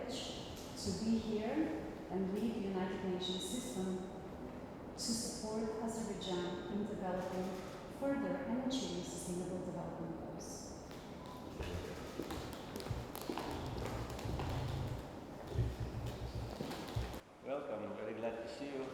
privilege to be here and lead the United Nations system to support Azerbaijan in developing further and achieving sustainable development goals. Welcome, I'm very glad to see you.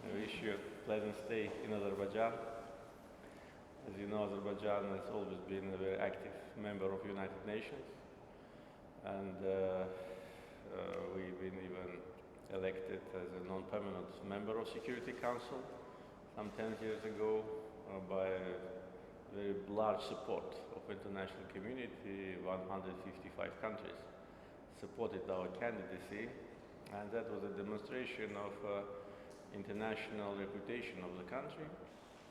I wish you a pleasant stay in Azerbaijan. As you know, Azerbaijan has always been a very active member of the United Nations, and we've been even elected as a non-permanent member of Security Council some 10 years ago by a very large support of international community. 155 countries supported our candidacy, and that was a demonstration of international reputation of the country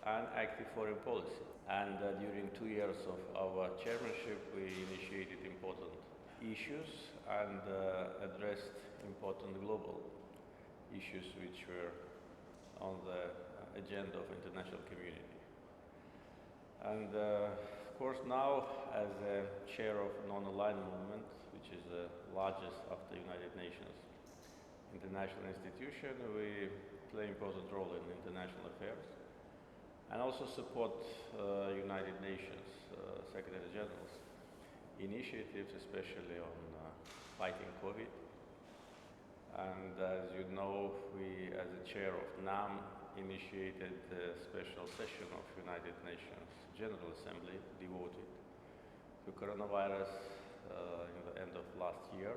and active foreign policy. And during 2 years of our chairmanship, we initiated important issues and addressed important global issues which were on the agenda of international community. And of course now, as a chair of non-aligned movement, which is the largest after United Nations international institution, we play an important role in international affairs and also support United Nations Secretary General's initiatives, especially on fighting COVID. And as you know, we, as the chair of NAM, initiated a special session of United Nations General Assembly devoted to coronavirus in the end of last year.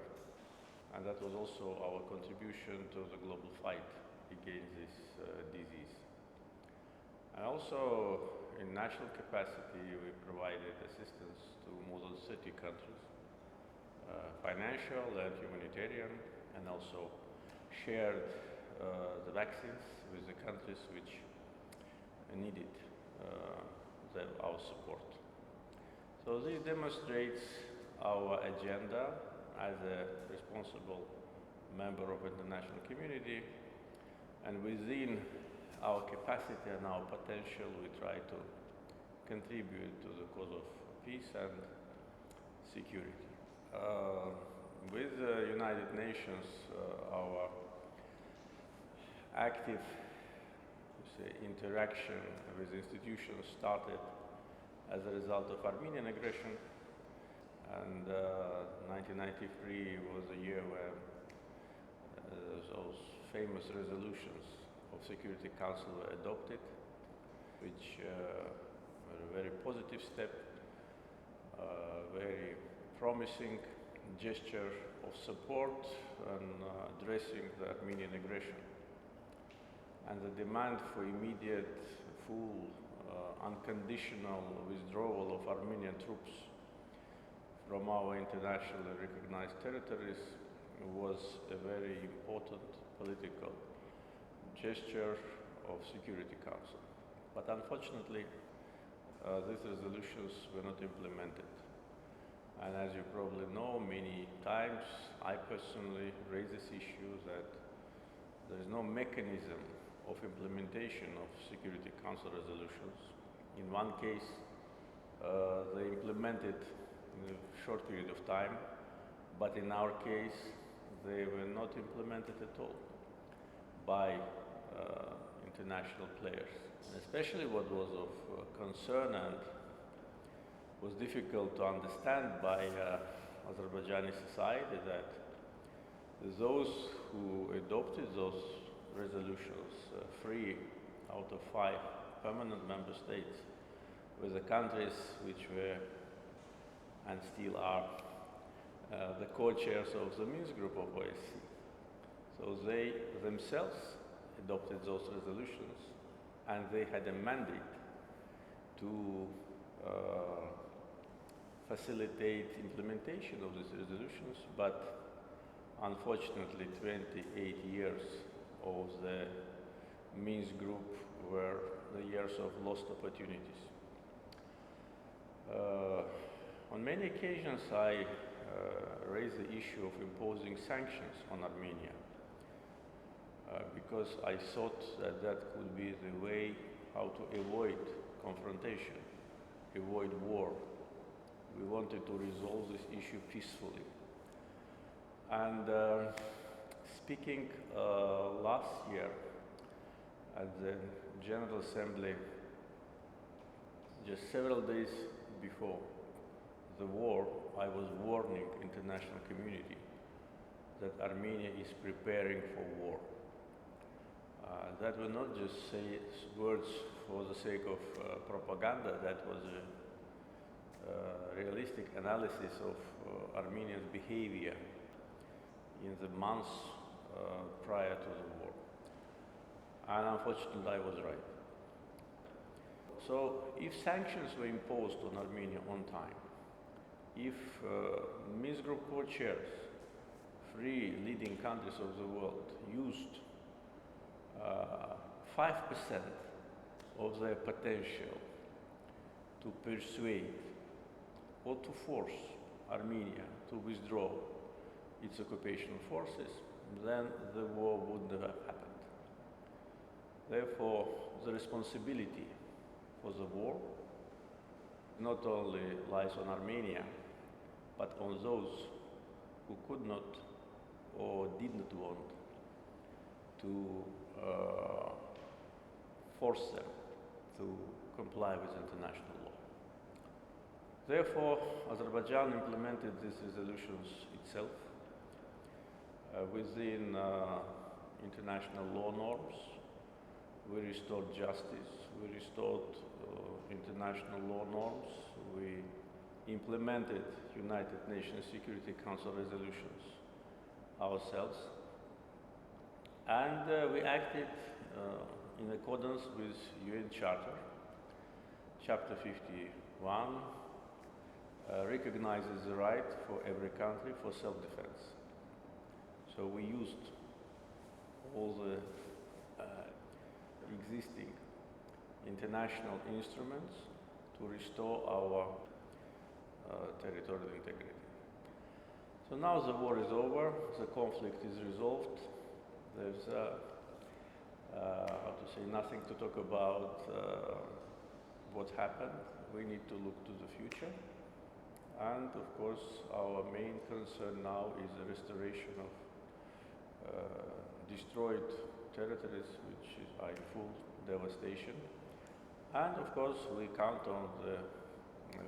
And that was also our contribution to the global fight against this disease. And also, in national capacity, we provided assistance to more than 30 countries, financial and humanitarian, and also shared the vaccines with the countries which needed our support. So this demonstrates our agenda as a responsible member of international community, and within our capacity and our potential, we try to contribute to the cause of peace and security. With the United Nations, our active interaction with institutions started as a result of Armenian aggression, and 1993 was a year where those famous resolutions of Security Council were adopted, which were a very positive step, very promising gesture of support and addressing the Armenian aggression. And the demand for immediate, full, unconditional withdrawal of Armenian troops from our internationally recognized territories was a very important political gesture of Security Council. But unfortunately, these resolutions were not implemented. And as you probably know, many times I personally raise this issue that there is no mechanism of implementation of Security Council resolutions. In one case, they implemented in a short period of time, but in our case, they were not implemented at all by international players. And especially what was of concern and was difficult to understand by Azerbaijani society, that those who adopted those resolutions, 3 out of 5 permanent member states, were the countries which were and still are the co-chairs of the Minsk group of OSCE. So they themselves adopted those resolutions, and they had a mandate to facilitate implementation of these resolutions, but unfortunately 28 years of the Minsk group were the years of lost opportunities. On many occasions I raised the issue of imposing sanctions on Armenia because I thought that that could be the way how to avoid confrontation, avoid war. We wanted to resolve this issue peacefully. And speaking last year at the General Assembly, just several days before the war, I was warning international community that Armenia is preparing for war. That were not just words for the sake of propaganda, that was a realistic analysis of Armenia's behavior in the months prior to the war. And unfortunately, I was right. So, if sanctions were imposed on Armenia on time, if Minsk Group co-chairs, three leading countries of the world, used 5% of their potential to persuade or to force Armenia to withdraw its occupational forces, then the war wouldn't have happened. Therefore, the responsibility for the war not only lies on Armenia, but on those who could not or did not want to force them to comply with international law. Therefore, Azerbaijan implemented these resolutions itself within international law norms. We restored justice, we restored international law norms, we implemented United Nations Security Council resolutions ourselves, and we acted in accordance with UN Charter. Chapter 51 recognizes the right for every country for self-defense. So we used all the existing international instruments to restore our territorial integrity. So now the war is over, the conflict is resolved. There's how to say, nothing to talk about what happened. We need to look to the future. And of course, our main concern now is the restoration of destroyed territories which are in full devastation. And of course, we count on the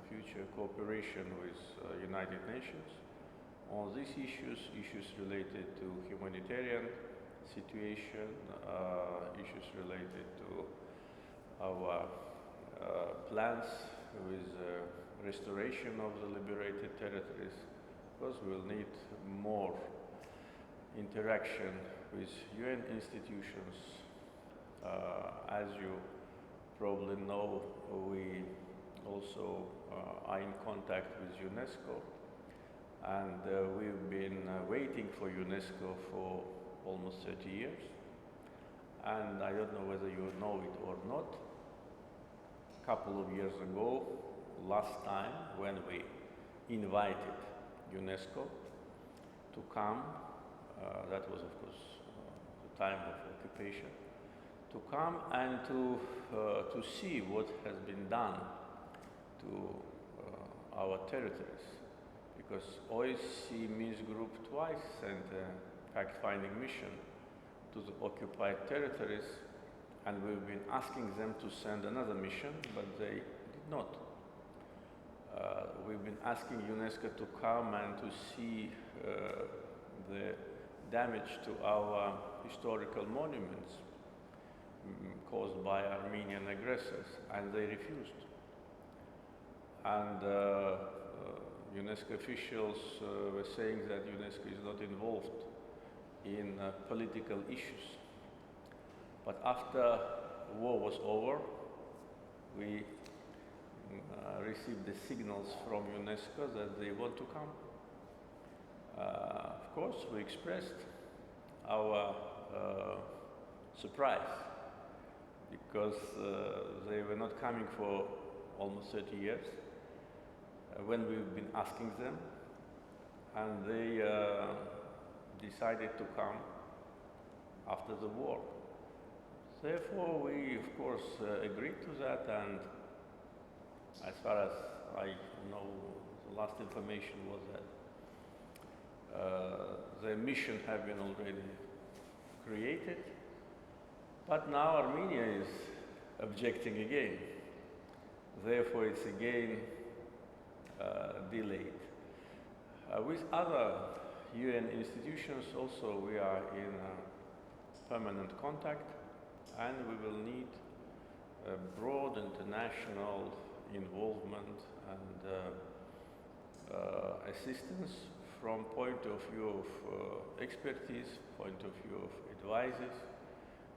future cooperation with United Nations on these issues related to humanitarian situation, issues related to our plans with restoration of the liberated territories, because we'll need more interaction with UN institutions. As you probably know, we also are in contact with UNESCO, and we've been waiting for UNESCO for almost 30 years. And I don't know whether you know it or not. A couple of years ago, last time when we invited UNESCO to come, that was of course the time of occupation, to come and to see what has been done to our territories, because OSCE Minsk Group twice sent a fact-finding mission to the occupied territories, and we've been asking them to send another mission, but they did not. We've been asking UNESCO to come and to see the damage to our historical monuments caused by Armenian aggressors, and they refused. And UNESCO officials were saying that UNESCO is not involved in political issues. But after war was over, we received the signals from UNESCO that they want to come. Of course, we expressed our surprise, because they were not coming for almost 30 years when we've been asking them, and they decided to come after the war. Therefore, we of course agreed to that, and as far as I know, the last information was that the mission have been already created. But now Armenia is objecting again. Therefore, it's again delayed. With other UN institutions also we are in permanent contact, and we will need broad international involvement and assistance from point of view of expertise, point of view of advices,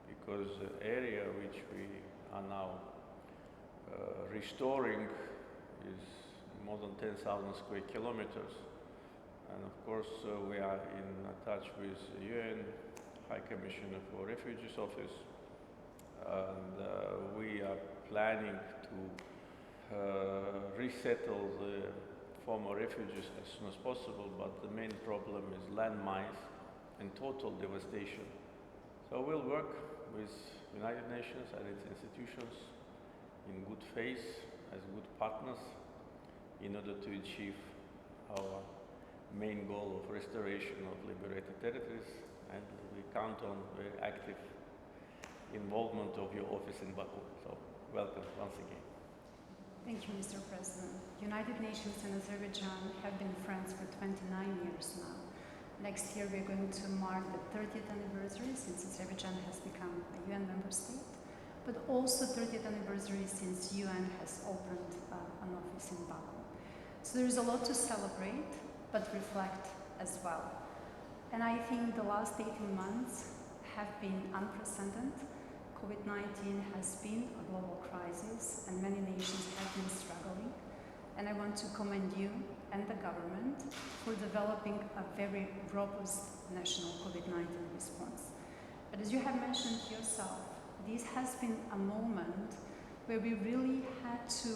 because the area which we are now restoring is more than 10,000 square kilometers. And of course, we are in touch with the UN High Commissioner for Refugees Office, and we are planning to resettle the former refugees as soon as possible, but the main problem is landmines and total devastation. So we'll work with United Nations and its institutions in good faith, as good partners, in order to achieve our main goal of restoration of liberated territories, and we count on very active involvement of your office in Baku. So welcome once again. Thank you, Mr. President. United Nations and Azerbaijan have been friends for 29 years now. Next year we're going to mark the 30th anniversary since Azerbaijan has become a UN member state, but also 30th anniversary since UN has opened an office in Baku. So there is a lot to celebrate, but reflect as well. And I think the last 18 months have been unprecedented. COVID-19 has been a global crisis, and many nations have been struggling. And I want to commend you and the government for developing a very robust national COVID-19 response. But as you have mentioned yourself, this has been a moment where we really had to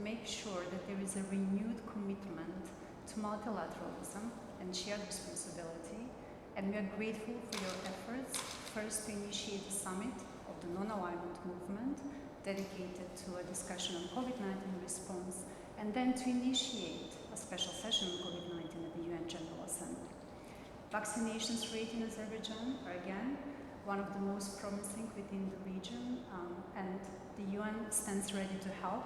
make sure that there is a renewed commitment to multilateralism and shared responsibility. And we are grateful for your efforts, first to initiate the summit of the non-alignment movement dedicated to a discussion on COVID-19 response, and then to initiate a special session on COVID-19 at the UN General Assembly. Vaccinations rate in Azerbaijan are again one of the most promising within the region, and the UN stands ready to help,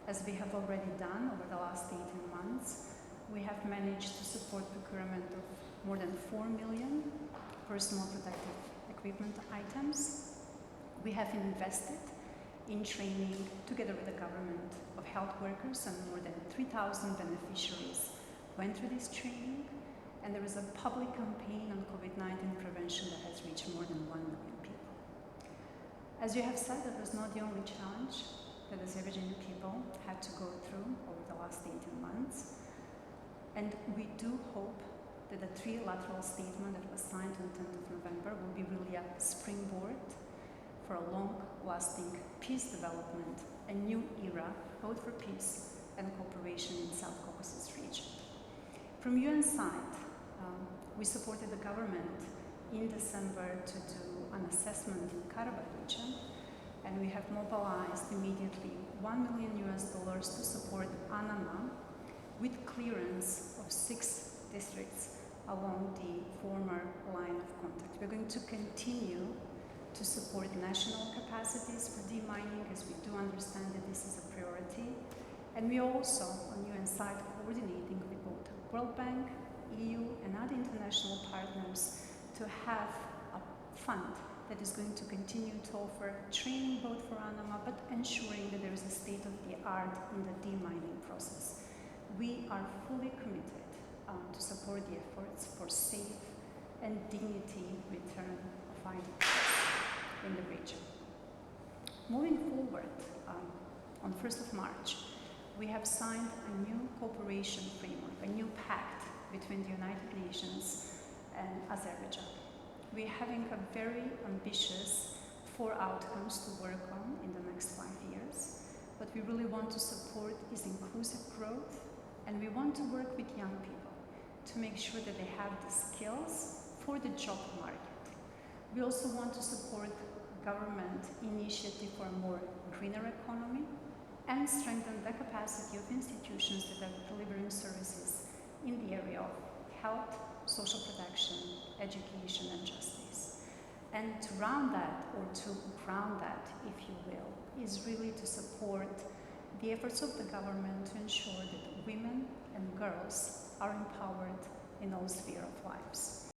as we have already done over the last 18 months. We have managed to support procurement of more than 4 million personal protective equipment items. We have invested in training, together with the government, of health workers, and more than 3,000 beneficiaries went through this training. And there is a public campaign on COVID-19 prevention that has reached more than 1 million people. As you have said, that was not the only challenge that Azerbaijani people had to go through over the last 18 months. And we do hope that the trilateral statement that was signed on 10th of November will be really a springboard for a long-lasting peace development, a new era, both for peace and cooperation in South Caucasus region. From UN side, we supported the government in December to do an assessment in Karabakh region, and we have mobilized immediately $1 million to support Anama with clearance of 6 districts along the former line of contact. We're going to continue to support national capacities for demining, as we do understand that this is a priority. And we also, on UN side, coordinating with both World Bank, EU, and other international partners to have a fund that is going to continue to offer training both for Anama, but ensuring that there is a state-of-the-art in the demining process. We are fully committed to support the efforts for safe and dignity return of IDPs in the region. Moving forward, on 1st of March, we have signed a new cooperation framework, a new pact between the United Nations and Azerbaijan. We're having a very ambitious 4 outcomes to work on in the next 5 years. What we really want to support is inclusive growth, and we want to work with young people to make sure that they have the skills for the job market. We also want to support government initiative for a more greener economy and strengthen the capacity of institutions that are delivering services in the area of health, social protection, education, and justice. And to round that, or to ground that, if you will, is really to support the efforts of the government to ensure that women and girls are empowered in all spheres of lives.